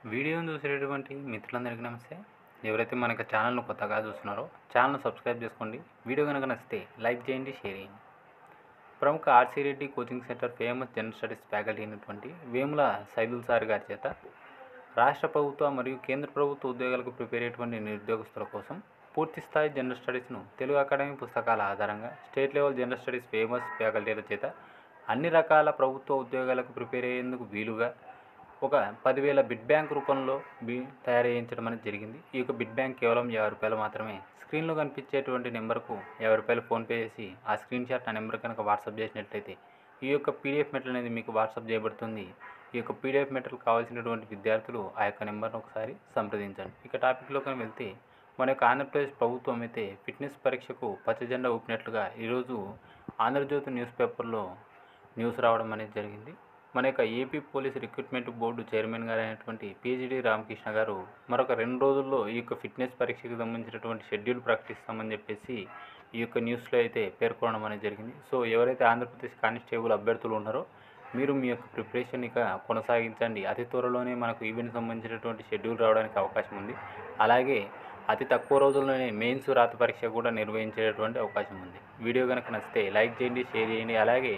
వీడియోని చూసేటటువంటి మిత్రులందరికీ నమస్తే. ఎవరైతే మనకి ఛానల్‌ను కొత్తగా చూస్తున్నారో ఛానల్‌ను సబ్స్క్రైబ్ చేసుకోండి. వీడియో గనుక నచ్చితే లైక్ చేయండి, షేర్ చేయండి. ప్రముఖ RC Reddy coaching centre famous general studies faculty అయినటువంటి వేముల సైదుల్ సార్ గారి చేత రాష్ట్ర ప్రభుత్వ మరియు కేంద్ర ప్రభుత్వ ఉద్యోగాలకు ప్రిపేర్ అయ్యేటువంటి నిరుద్యోగస్తుల కోసం పూర్తిస్థాయి జనరల్ స్టడీస్ను తెలుగు అకాడమీ పుస్తకాల ఆధారంగా state level general studies famous ఫ్యాకల్టీల చేత అన్ని రకాల ప్రభుత్వ ఉద్యోగాలకు ప్రిపేర్ అయ్యేందుకు వీలుగా ఒక 10,000 బిడ్ బ్యాంక్ రూపంలో తయారు చేయించడం అనేది జరిగింది. ఈ యొక్క బిడ్ బ్యాంక్ కేవలం రూ. 50 మాత్రమే. స్క్రీన్లో కనిపించేటువంటి నెంబర్కు రూ. 50 ఫోన్పే చేసి ఆ స్క్రీన్ షాట్ ఆ నెంబర్ కనుక వాట్సాప్ చేసినట్లయితే ఈ యొక్క పీడిఎఫ్ మెటీరియల్ అనేది మీకు వాట్సాప్ చేయబడుతుంది. ఈ యొక్క పీడిఎఫ్ మెటీరియల్ కావాల్సినటువంటి విద్యార్థులు ఆ యొక్క నెంబర్ను ఒకసారి సంప్రదించండి. ఇక టాపిక్లో కనుక వెళ్తే మన యొక్క ఆంధ్రప్రదేశ్ ప్రభుత్వం అయితే ఫిట్నెస్ పరీక్షకు పచ్చజెండా ఊపినట్లుగా ఈరోజు ఆంధ్రజ్యోతి న్యూస్ పేపర్లో న్యూస్ రావడం అనేది జరిగింది. మన యొక్క AP police recruitment board chairman గారు అయినటువంటి పిహెచ్డి రామకృష్ణ గారు మరొక 2 రోజుల్లో ఈ యొక్క ఫిట్నెస్ పరీక్షకు సంబంధించినటువంటి షెడ్యూల్ ప్రకటిస్తామని చెప్పేసి ఈ యొక్క న్యూస్లో అయితే పేర్కొనడం అనేది జరిగింది. సో ఎవరైతే ఆంధ్రప్రదేశ్ కానిస్టేబుల్ అభ్యర్థులు ఉన్నారో మీరు మీ యొక్క ప్రిపరేషన్ ఇక కొనసాగించండి. అతి త్వరలోనే మనకు ఈవెంట్ సంబంధించినటువంటి షెడ్యూల్ రావడానికి అవకాశం ఉంది. అలాగే అతి తక్కువ రోజుల్లోనే మెయిన్స్ రాత పరీక్ష కూడా నిర్వహించేటువంటి అవకాశం ఉంది. వీడియో కనుక నచ్చితే లైక్ చేయండి, షేర్ చేయండి. అలాగే